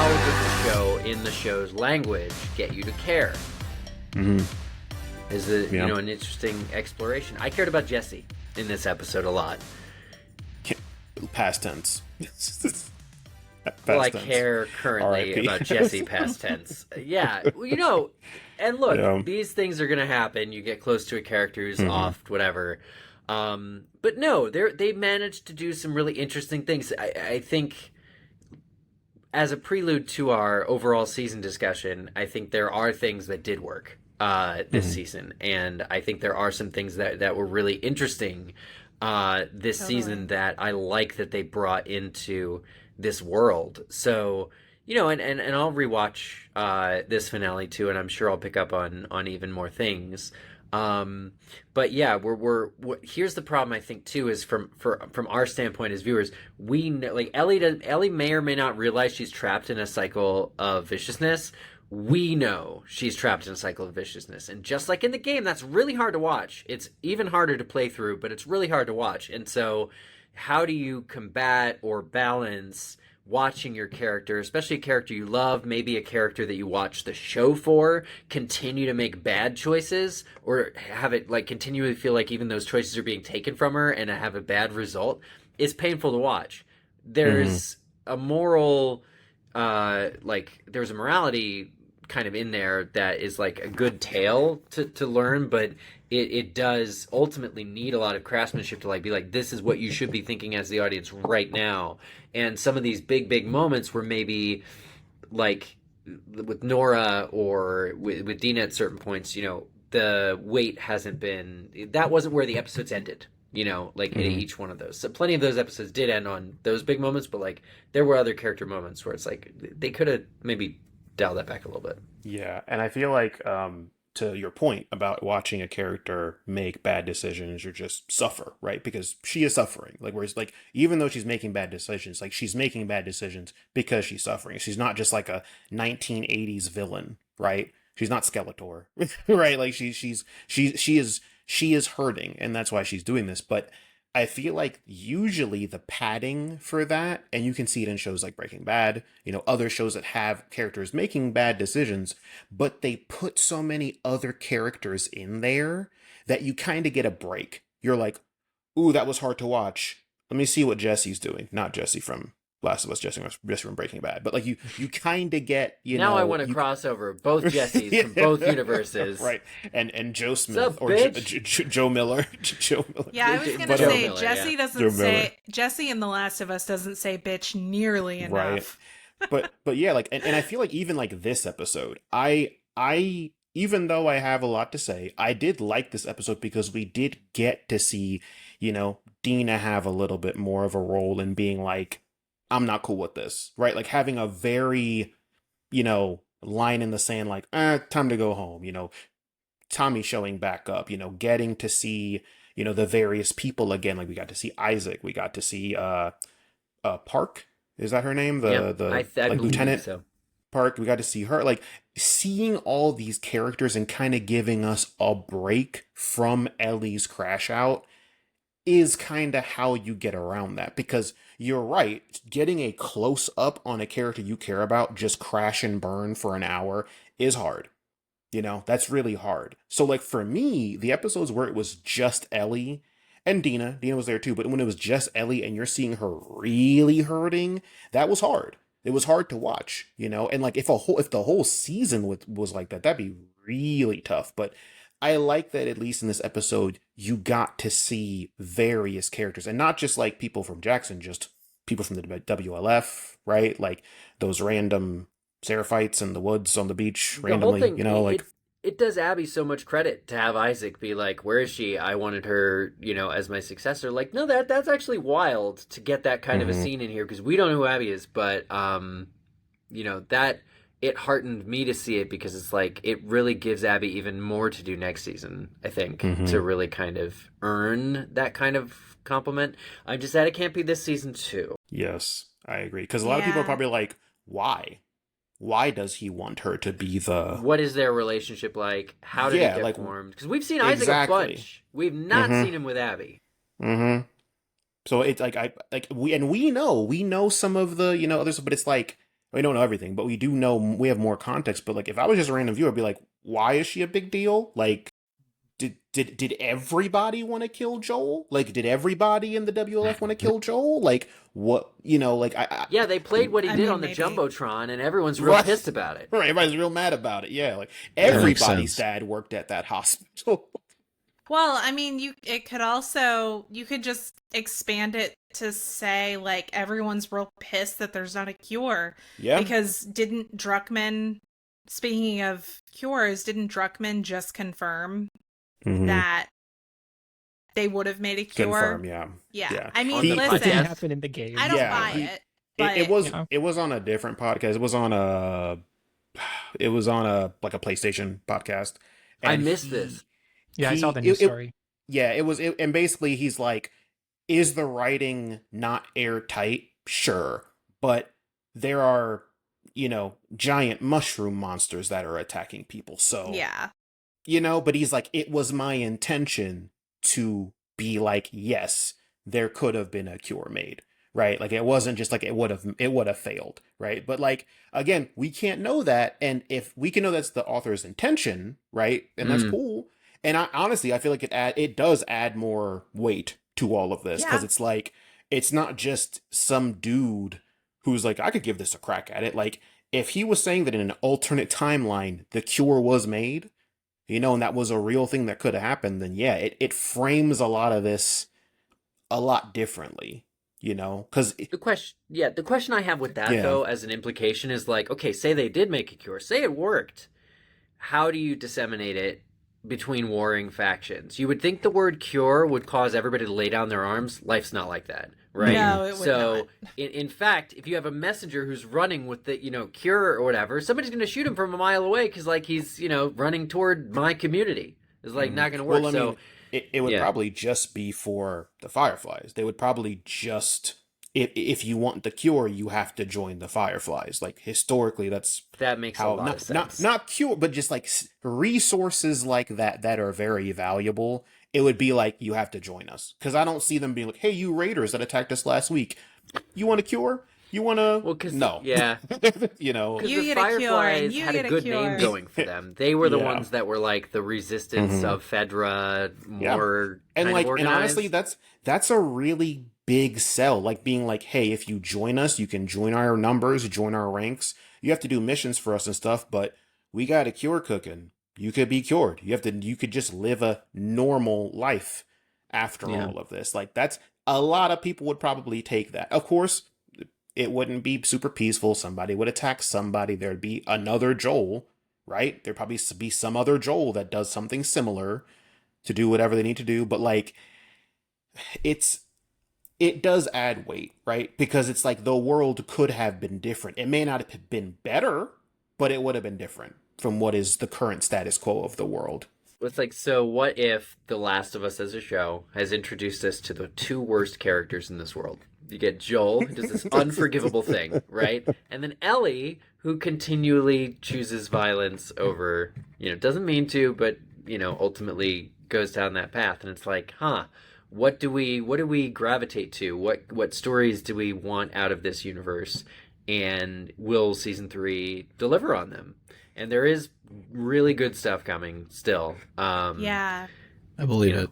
how does the show, in the show's language, get you to care? Mm-hmm. Is it an interesting exploration? I cared about Jesse in this episode a lot. Past tense. Well, I care currently about Jesse past tense. Yeah, and look, these things are going to happen. You get close to a character who's off, whatever. But no, they managed to do some really interesting things. I think, as a prelude to our overall season discussion, I think there are things that did work this season, and I think there are some things that were really interesting this season that I like that they brought into this world. So, and I'll rewatch this finale too, and I'm sure I'll pick up on even more things. But yeah, here's the problem I think too is from our standpoint as viewers, we know, like Ellie may or may not realize she's trapped in a cycle of viciousness. We know she's trapped in a cycle of viciousness. And just like in the game, that's really hard to watch. It's even harder to play through, but it's really hard to watch. And so how do you combat or balance watching your character, especially a character you love, maybe a character that you watch the show for, continue to make bad choices, or have it like continually feel like even those choices are being taken from her and have a bad result? It's painful to watch. There's a moral, there's a morality kind of in there that is like a good tale to learn, but it does ultimately need a lot of craftsmanship to like be like, this is what you should be thinking as the audience right now. And some of these big moments where maybe like with Nora or with Dina at certain points, the weight that wasn't where the episodes ended, in each one of those. So plenty of those episodes did end on those big moments, but like there were other character moments where it's like they could have maybe dial that back a little bit. Yeah, and I feel like to your point about watching a character make bad decisions or just suffer, right? Because she is suffering. Like, whereas, like, even though she's making bad decisions, like, she's making bad decisions because she's suffering. She's not just like a 1980s villain, right? She's not Skeletor, right? Like, she is hurting, and that's why she's doing this. But I feel like usually the padding for that, and you can see it in shows like Breaking Bad, other shows that have characters making bad decisions, but they put so many other characters in there that you kind of get a break. You're like, ooh, that was hard to watch. Let me see what Jesse's doing. Not Jesse from Last of Us, Jesse from Breaking Bad. But like you kind of get, now I want to cross over both Jessies from both universes. Right. And Joe Smith up, or Joe Miller. Joe Miller. Yeah, I was going to say, Miller, Jesse doesn't say, Jesse in The Last of Us doesn't say bitch nearly enough. Right. But yeah, like, and I feel like even like this episode, I even though I have a lot to say, I did like this episode because we did get to see, Dina have a little bit more of a role in being like, I'm not cool with this, right? Like having a very, line in the sand, like, time to go home, Tommy showing back up, getting to see, the various people again. Like we got to see Isaac, we got to see, Park, is that her name? I Lieutenant so. Park, we got to see her, like seeing all these characters and kind of giving us a break from Ellie's crash out is kind of how you get around that, because you're right, getting a close up on a character you care about just crash and burn for an hour is hard. That's really hard. So like for me, the episodes where it was just Ellie and Dina was there too, but when it was just Ellie and you're seeing her really hurting, that was hard. It was hard to watch, and like if the whole season was like that, that'd be really tough. But I like that at least in this episode, you got to see various characters and not just like people from Jackson, just people from the WLF, right? Like those random Seraphites in the woods on the beach randomly, thing, it does Abby so much credit to have Isaac be like, where is she? I wanted her, as my successor. Like, no, that's actually wild to get that kind of a scene in here because we don't know who Abby is, but, that it heartened me to see it because it's like it really gives Abby even more to do next season, I think, to really kind of earn that kind of compliment. I'm just sad it can't be this season too. Yes, I agree. Because a lot of people are probably like, why? Why does he want her to be the... What is their relationship like? How did it get formed? Because we've seen Isaac a bunch. We've not seen him with Abby. So it's like we know some of the others, but it's like We don't know everything, but we do know we have more context. But like, if I was just a random viewer, I'd be like, why is she a big deal? Like, did everybody want to kill Joel? Like, did everybody in the WLF want to kill Joel? Like, what, like yeah, they played what he did on the Jumbotron, and everyone's real pissed about it. Right, everybody's real mad about it. Yeah, like everybody's dad worked at that hospital. Well, I mean, you could just expand it to say, like, everyone's real pissed that there's not a cure. Yeah. Because speaking of cures, didn't Druckmann just confirm that they would have made a cure? Confirm, yeah. Yeah. I mean, listen, it didn't happen in the game. I don't buy it. But It was on a different podcast. It was on a like a PlayStation podcast. I missed this. Yeah, I saw the news story. And basically he's like, is the writing not airtight? Sure. But there are, giant mushroom monsters that are attacking people. So, yeah. But he's like, it was my intention to be like, yes, there could have been a cure made. Right? Like, it wasn't just like it would have failed. Right? But like, again, we can't know that. And if we can know that's the author's intention, right? And that's cool. And honestly, I feel like it does add more weight to all of this, because it's like, it's not just some dude who's like, I could give this a crack at it. Like, if he was saying that in an alternate timeline, the cure was made, and that was a real thing that could have happened, then yeah, it frames a lot of this a lot differently, because the question I have with that though, as an implication, is like, okay, say they did make a cure, say it worked. How do you disseminate it between warring factions? You would think the word cure would cause everybody to lay down their arms. Life's not like that, right? No, it would not. In fact, if you have a messenger who's running with the cure or whatever, somebody's going to shoot him from a mile away because like he's running toward my community. It's like not going to work. Well, it would probably just be for the Fireflies. They would probably just, if you want the cure, you have to join the Fireflies. Like, historically, that makes a lot of sense. Not cure, but just like resources like that are very valuable. It would be like, you have to join us, because I don't see them being like, hey, you raiders that attacked us last week, you want a cure? You want to? Well, cause no, yeah, you the get a cure, and you had get a good cure. name going for them. They were the ones that were like the resistance of Fedra, more and kind like, of organized. and honestly, that's a really big sell. Like, being like, hey, if you join us, you can join our numbers, join our ranks. You have to do missions for us and stuff, but we got a cure cooking. You could be cured. You could just live a normal life after all of this. Like, that's a lot of people would probably take that. Of course, it wouldn't be super peaceful. Somebody would attack somebody. There'd be another Joel, right? There'd probably be some other Joel that does something similar to do whatever they need to do. But like, it does add weight, right? Because it's like, the world could have been different. It may not have been better, but it would have been different from what is the current status quo of the world. It's like, so what if The Last of Us as a show has introduced us to the two worst characters in this world? You get Joel, who does this unforgivable thing, right? And then Ellie, who continually chooses violence over, doesn't mean to, but, ultimately goes down that path. And it's like, what do we gravitate to? What stories do we want out of this universe? And will season 3 deliver on them? And there is really good stuff coming still. Yeah. I believe it.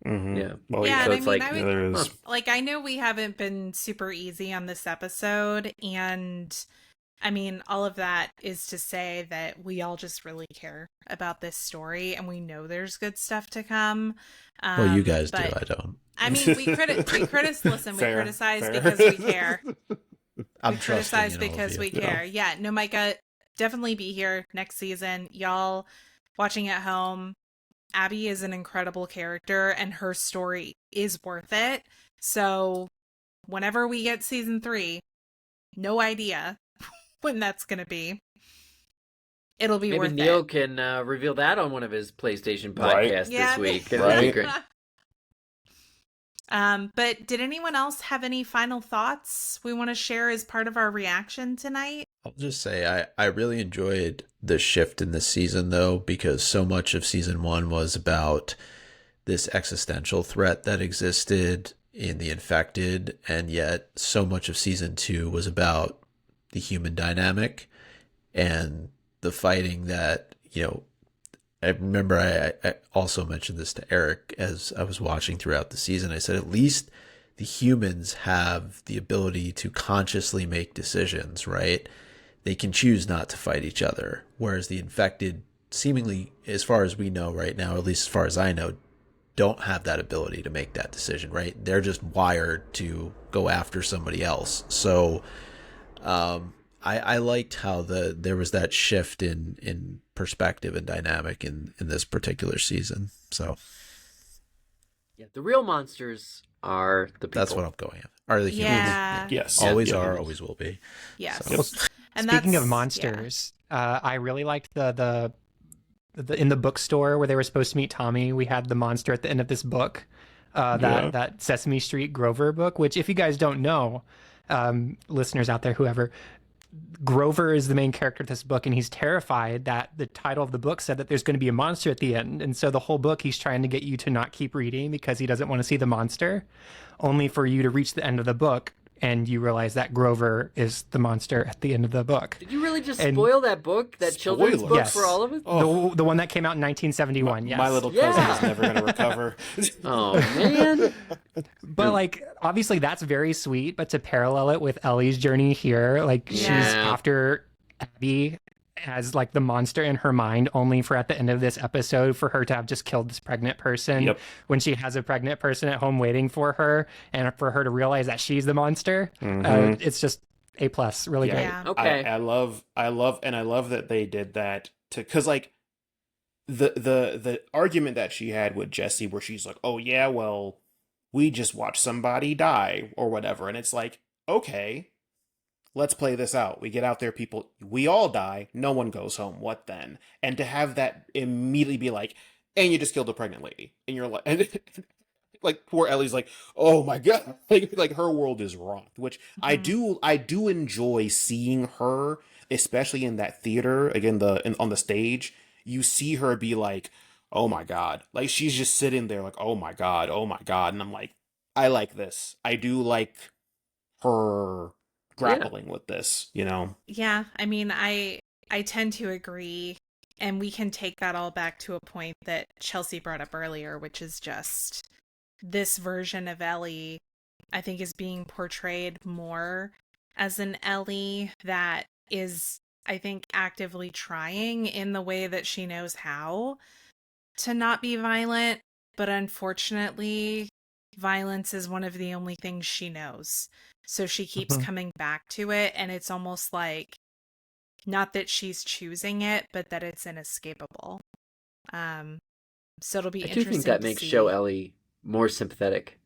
Mm-hmm. Yeah. Well, yeah, so and it's I know we haven't been super easy on this episode, and I mean, all of that is to say that we all just really care about this story, and we know there's good stuff to come. Well, you guys do. I don't. I mean, we criticize Fair. because we care. I'm we criticize because we care. care. Yeah, no, Micah, definitely be here next season. Y'all watching at home, Abby is an incredible character, and her story is worth it. So whenever we get season 3, no idea when that's going to be. It'll be worth it. Maybe Neil can reveal that on one of his PlayStation podcasts this week. Right. Great. But did anyone else have any final thoughts we want to share as part of our reaction tonight? I'll just say I really enjoyed the shift in this season, though, because so much of season 1 was about this existential threat that existed in the infected, and yet so much of season 2 was about the human dynamic and the fighting that, I remember I also mentioned this to Eric as I was watching throughout the season. I said, at least the humans have the ability to consciously make decisions, right? They can choose not to fight each other, whereas the infected, seemingly, as far as we know right now, at least as far as I know, don't have that ability to make that decision, right? They're just wired to go after somebody else. So I liked how there was that shift in perspective and dynamic in this particular season. So yeah, the real monsters are the people. That's what I'm going at. Are the humans? Yeah. Yes. Always Yeah. are, always will be. Yes. So. Well, And speaking of monsters, I really liked the in the bookstore where they were supposed to meet Tommy. We had the monster at the end of this book, that Sesame Street Grover book. Which, if you guys don't know, listeners out there, whoever, Grover is the main character of this book, and he's terrified that the title of the book said that there's going to be a monster at the end. And so the whole book, he's trying to get you to not keep reading because he doesn't want to see the monster, only for you to reach the end of the book and you realize that Grover is the monster at the end of the book. Did you really just spoil that book, that children's book Yes. for all of us? Oh. The one that came out in 1971, yes. My little cousin is never going to recover. Oh, man. But, like, obviously that's very sweet, but to parallel it with Ellie's journey here, like, she's after Abby as, like, the monster in her mind, only for at the end of this episode for her to have just killed this pregnant person when she has a pregnant person at home waiting for her, and for her to realize that she's the monster. It's just A+, really great. Yeah. Okay. I love that they did that because, like, the argument that she had with Jesse where she's like, oh yeah, well, we just watched somebody die or whatever, and it's like, okay, let's play this out. We get out there, people, we all die, no one goes home, what then? And to have that immediately be like, and you just killed a pregnant lady, and you're like, and like, poor Ellie's like, oh my god, like her world is rocked, which I do enjoy seeing her, especially in that theater, again, on the stage. You see her be like, oh my god, like she's just sitting there like, oh my god, and I'm like, I like this. I do like her grappling with this, you know? Yeah, I mean, I tend to agree, and we can take that all back to a point that Chelsea brought up earlier, which is just this version of Ellie, I think, is being portrayed more as an Ellie that is, I think, actively trying in the way that she knows how to not be violent, but unfortunately, violence is one of the only things she knows. So she keeps coming back to it, and it's almost like, not that she's choosing it, but that it's inescapable. So it'll be interesting. I do think that makes Show Ellie more sympathetic.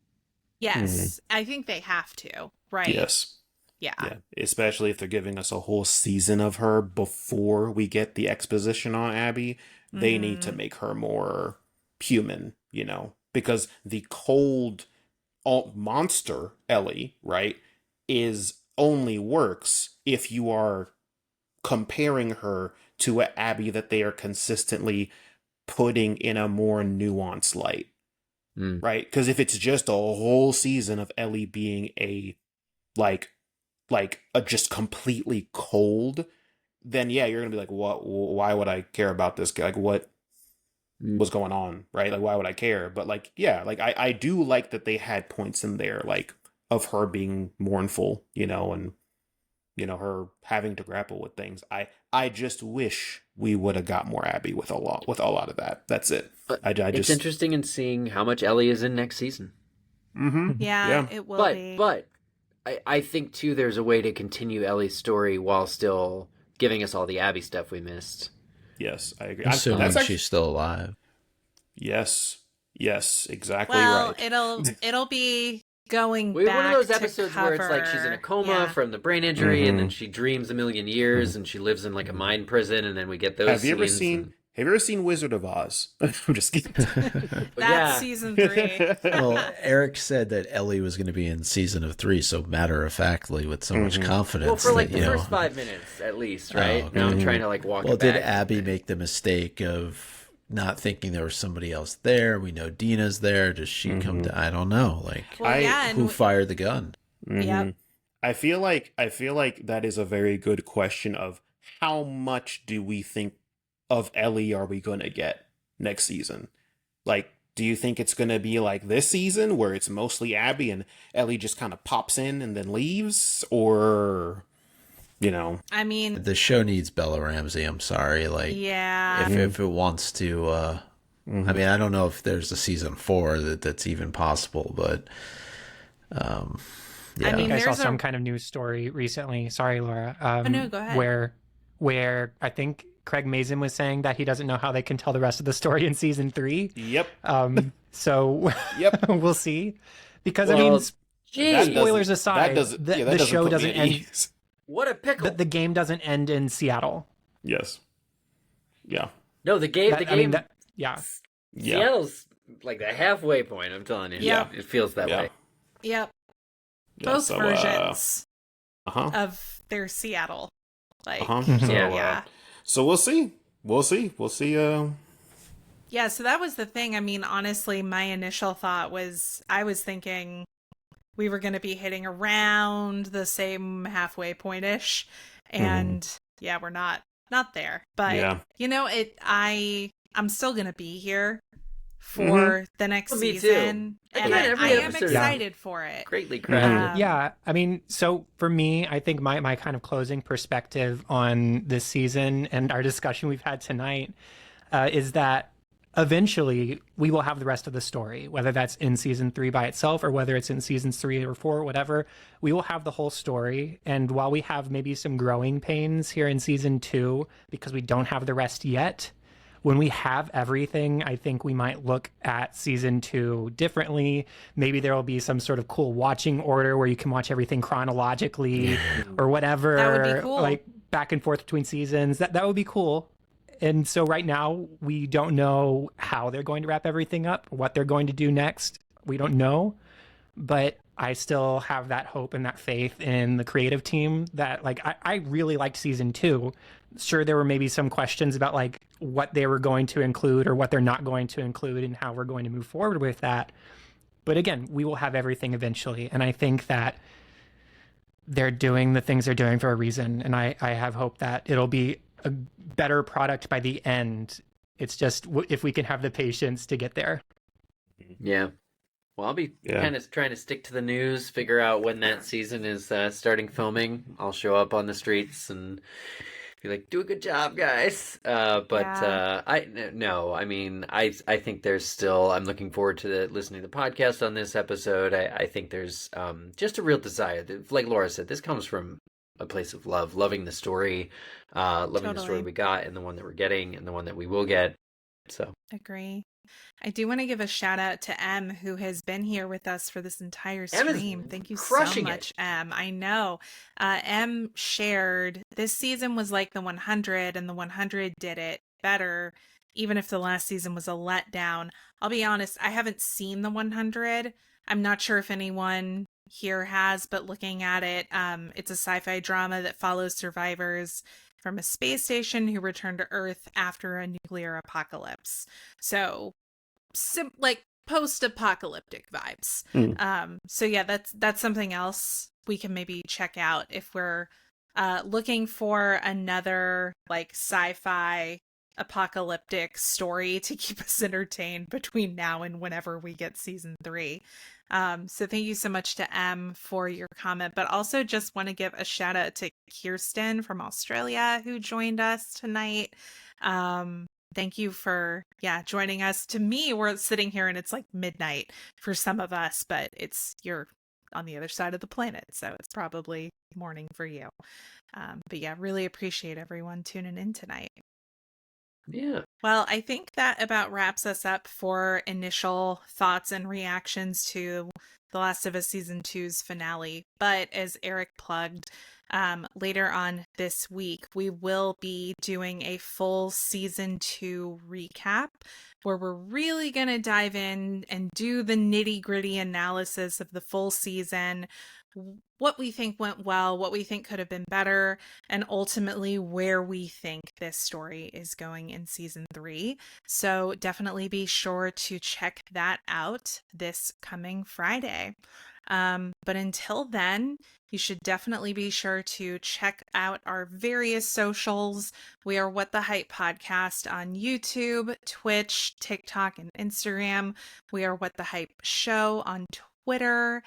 Yes, I think they have to, right? Yes. Yeah. Especially if they're giving us a whole season of her before we get the exposition on Abby. They need to make her more human, you know, because the cold monster Ellie, right, only works if you are comparing her to an Abby that they are consistently putting in a more nuanced light, right? Because if it's just a whole season of Ellie being a just completely cold, then yeah, you're gonna be like, what? Why would I care about this guy? Like, what's going on, right? Like, why would I care? But like, yeah, like I do like that they had points in there, like, of her being mournful, you know, and you know, her having to grapple with things. I just wish we would have got more Abby with a lot of that. That's it. It's interesting in seeing how much Ellie is in next season. Yeah, it will be. But I think too, there's a way to continue Ellie's story while still giving us all the Abby stuff we missed. Yes, I agree. Assuming she's still alive. Yes, exactly well, right. it'll be going back back one of those to episodes cover... where it's like she's in a coma from the brain injury, and then she dreams a million years, and she lives in like a mind prison, and then we get those. Have you ever seen Wizard of Oz? I'm just kidding. That's season 3. Well, Eric said that Ellie was going to be in season of 3, so matter-of-factly with so much confidence. Well, for like the first 5 minutes at least, right? Oh, okay. Now I'm trying to like walk it back. Well, did Abby make the mistake of not thinking there was somebody else there? We know Dina's there. Does she come to? I don't know. Like, Well, who fired the gun? Yep. I feel like that is a very good question of how much do we think of Ellie are we going to get next season? Like, do you think it's going to be like this season where it's mostly Abby and Ellie just kind of pops in and then leaves, or I mean, the show needs Bella Ramsey. I'm sorry, like yeah, if it wants to. I mean, I don't know if there's a season 4 that's even possible, but yeah. I mean, I saw some kind of news story recently. Sorry, Laura. No, go ahead. Where I think Craig Mazin was saying that he doesn't know how they can tell the rest of the story in season 3. Yep. So yep, we'll see. Because I mean, spoilers aside, the show doesn't end. What a pickle! The game doesn't end in Seattle. Yes. Yeah. No, the game. Yeah. Seattle's like the halfway point. I'm telling you. Yeah. It feels that way. Yep. Both versions of their Seattle. Like, so we'll see. We'll see. Yeah, so that was the thing. I mean, honestly, my initial thought was I was thinking we were going to be hitting around the same halfway point-ish. And we're not there. But I'm still going to be here for the next season. Too. And I am excited for it. Greatly crafted. Yeah, I mean, so for me, I think my kind of closing perspective on this season and our discussion we've had tonight is that eventually we will have the rest of the story, whether that's in season 3 by itself or whether it's in seasons 3 or 4 or whatever. We will have the whole story. And while we have maybe some growing pains here in season 2 because we don't have the rest yet, when we have everything, I think we might look at season 2 differently. Maybe there will be some sort of cool watching order where you can watch everything chronologically or whatever. That would be cool. Like back and forth between seasons. That would be cool. And so right now, we don't know how they're going to wrap everything up, what they're going to do next. We don't know. But I still have that hope and that faith in the creative team that, like, I really liked season 2. Sure, there were maybe some questions about, like, what they were going to include or what they're not going to include and how we're going to move forward with that. But again, we will have everything eventually. And I think that they're doing the things they're doing for a reason. And I have hope that it'll be a better product by the end. It's just if we can have the patience to get there. Yeah. Well, I'll be kind of trying to stick to the news, figure out when that season is starting filming. I'll show up on the streets and be like, do a good job, guys. I think there's still, I'm looking forward to listening to the podcast on this episode. I think there's just a real desire. Like Laura said, this comes from a place of love, loving the story, loving the story we got and the one that we're getting and the one that we will get. So agree. I do want to give a shout out to M, who has been here with us for this entire stream. Thank you so much, M. I know. M shared this season was like the 100, and the 100 did it better, even if the last season was a letdown. I'll be honest, I haven't seen the 100. I'm not sure if anyone here has, but looking at it, it's a sci-fi drama that follows survivors from a space station who return to Earth after a nuclear apocalypse. So, like post-apocalyptic vibes. So yeah, that's something else we can maybe check out if we're looking for another like sci-fi apocalyptic story to keep us entertained between now and whenever we get season 3. So thank you so much to M for your comment, but also just want to give a shout out to Kirsten from Australia who joined us tonight. Thank you for joining us. To me, we're sitting here and it's like midnight for some of us, but you're on the other side of the planet, so it's probably morning for you. But yeah, really appreciate everyone tuning in tonight. Yeah. Well, I think that about wraps us up for initial thoughts and reactions to The Last of Us Season 2's finale. But as Eric plugged, later on this week, we will be doing a full Season 2 recap where we're really going to dive in and do the nitty-gritty analysis of the full season, what we think went well, what we think could have been better, and ultimately where we think this story is going in season 3. So definitely be sure to check that out this coming Friday. But until then, you should definitely be sure to check out our various socials. We are What the Hype Podcast on YouTube, Twitch, TikTok, and Instagram. We are What the Hype Show on Twitter.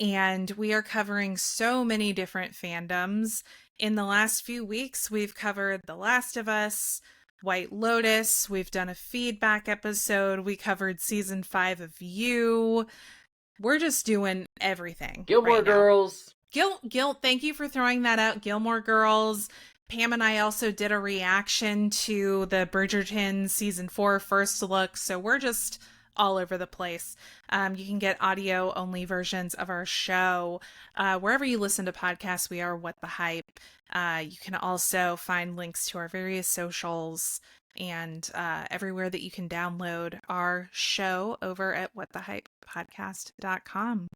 And we are covering so many different fandoms. In the last few weeks, we've covered The Last of Us, White Lotus. We've done a feedback episode. We covered season 5 of You. We're just doing everything. Gilmore Girls. Gil, thank you for throwing that out. Gilmore Girls. Pam and I also did a reaction to the Bridgerton season 4 first look. So we're just all over the place. You can get audio only versions of our show wherever you listen to podcasts. We are What the Hype. You can also find links to our various socials and everywhere that you can download our show over at whatthehypepodcast.com.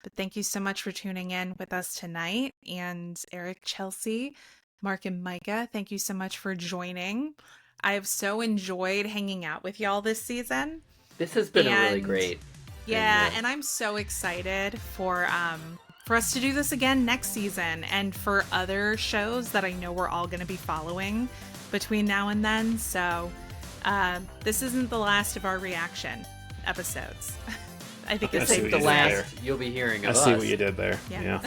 But thank you so much for tuning in with us tonight. And Eric, Chelsea, Mark, and Micah, thank you so much for joining. I have so enjoyed hanging out with y'all this season. This has been really great. Yeah, and I'm so excited for us to do this again next season and for other shows that I know we're all going to be following between now and then. So this isn't the last of our reaction episodes. I think it's the last you'll be hearing of us. I see what you did there. Yeah.